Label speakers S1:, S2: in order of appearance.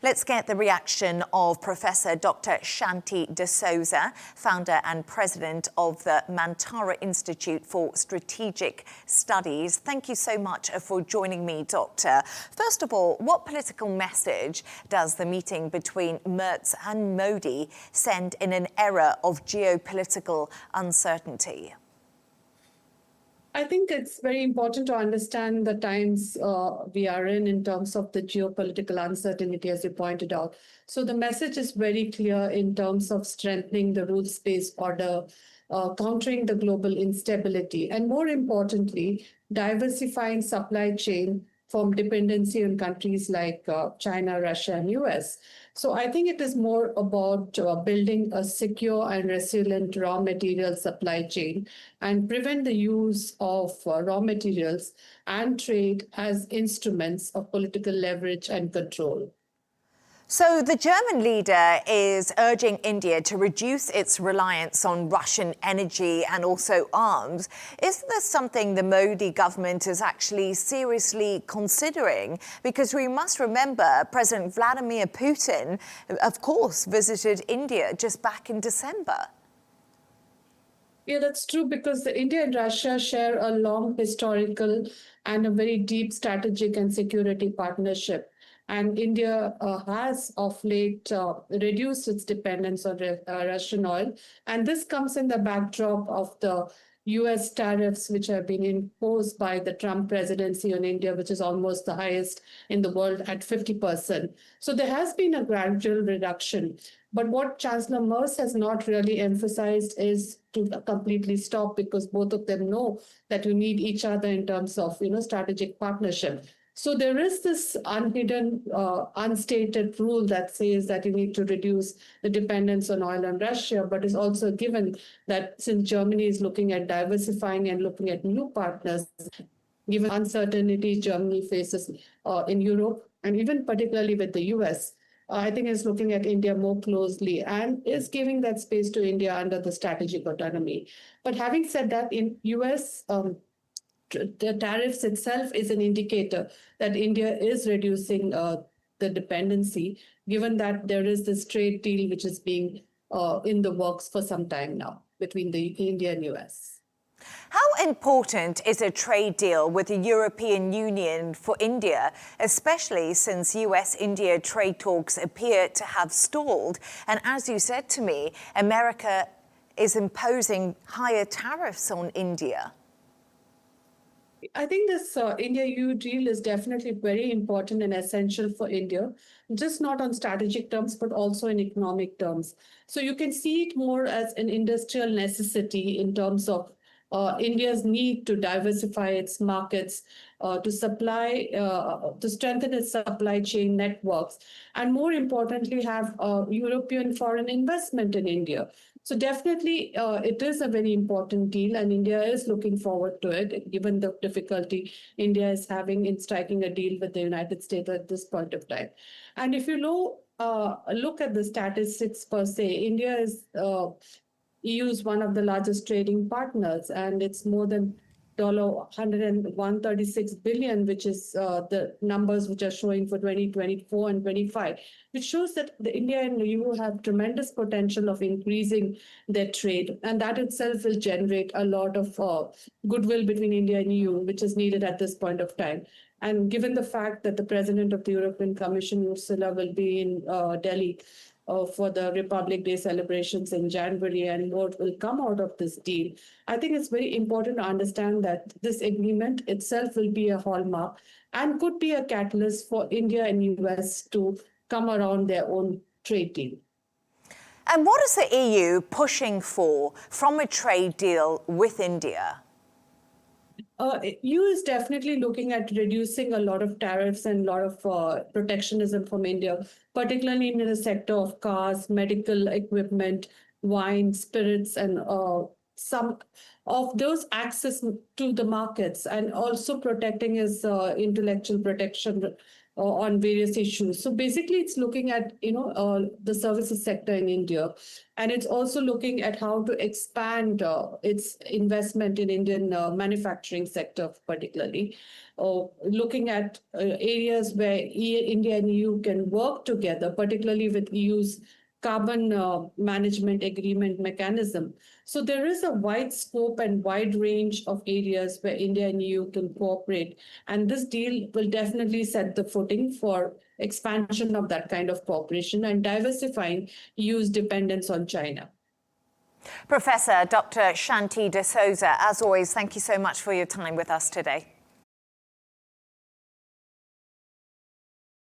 S1: Let's get the reaction of Professor Dr. Shanthie D'Souza, founder and president of the Mantraya Institute for Strategic Studies. Thank you so much for joining me, Doctor. First of all, what political message does the meeting between Merz and Modi send in an era of geopolitical uncertainty?
S2: I think it's very important to understand the times we are in terms of the geopolitical uncertainty, as you pointed out. So the message is very clear in terms of strengthening the rules-based order, countering the global instability, and more importantly, diversifying supply chain from dependency on countries like China, Russia, and US. So I think it is more about building a secure and resilient raw material supply chain and prevent the use of raw materials and trade as instruments of political leverage and control.
S1: So the German leader is urging India to reduce its reliance on Russian energy and also arms. Is this something the Modi government is actually seriously considering? Because we must remember President Vladimir Putin, of course, visited India just back in December.
S2: Yeah, that's true, because India and Russia share a long historical and a very deep strategic and security partnership. And India has of late reduced its dependence on Russian oil. And this comes in the backdrop of the US tariffs, which have been imposed by the Trump presidency on India, which is almost the highest in the world at 50%. So there has been a gradual reduction. But what Chancellor Merz has not really emphasized is to completely stop, because both of them know that you need each other in terms of, strategic partnership. So there is this unhidden, unstated rule that says that you need to reduce the dependence on oil and Russia, but it's also given that since Germany is looking at diversifying and looking at new partners, given uncertainty Germany faces in Europe, and even particularly with the US, I think is looking at India more closely and is giving that space to India under the strategic autonomy. But having said that, in US, the tariffs itself is an indicator that India is reducing the dependency, given that there is this trade deal which is being in the works for some time now between the India and US.
S1: How important is a trade deal with the European Union for India, especially since US-India trade talks appear to have stalled? And as you said to me, America is imposing higher tariffs on India.
S2: I think this India-EU deal is definitely very important and essential for India, just not on strategic terms, but also in economic terms. So you can see it more as an industrial necessity in terms of India's need to diversify its markets, to strengthen its supply chain networks, and more importantly, have European foreign investment in India. So definitely, it is a very important deal, and India is looking forward to it, given the difficulty India is having in striking a deal with the United States at this point of time. And if you look at the statistics per se, India is EU is one of the largest trading partners, and it's more than $136 billion, which is the numbers which are showing for 2024 and 25, which shows that the India and the EU have tremendous potential of increasing their trade, and that itself will generate a lot of goodwill between India and EU, which is needed at this point of time. And given the fact that the president of the European Commission, Ursula, will be in Delhi for the Republic Day celebrations in January, and what will come out of this deal, I think it's very important to understand that this agreement itself will be a hallmark and could be a catalyst for India and US to come around their own trade deal.
S1: And what is the EU pushing for from a trade deal with India?
S2: EU is definitely looking at reducing a lot of tariffs and a lot of protectionism from India, particularly in the sector of cars, medical equipment, wine, spirits, and some of those access to the markets, and also protecting his intellectual protection on various issues. So basically, it's looking at the services sector in India, and it's also looking at how to expand its investment in Indian manufacturing sector, particularly, looking at areas where India and EU can work together, particularly with EU's carbon management agreement mechanism. So there is a wide scope and wide range of areas where India and EU can cooperate. And this deal will definitely set the footing for expansion of that kind of cooperation and diversifying EU's dependence on China.
S1: Professor Dr. Shanthie D'Souza, as always, thank you so much for your time with us today.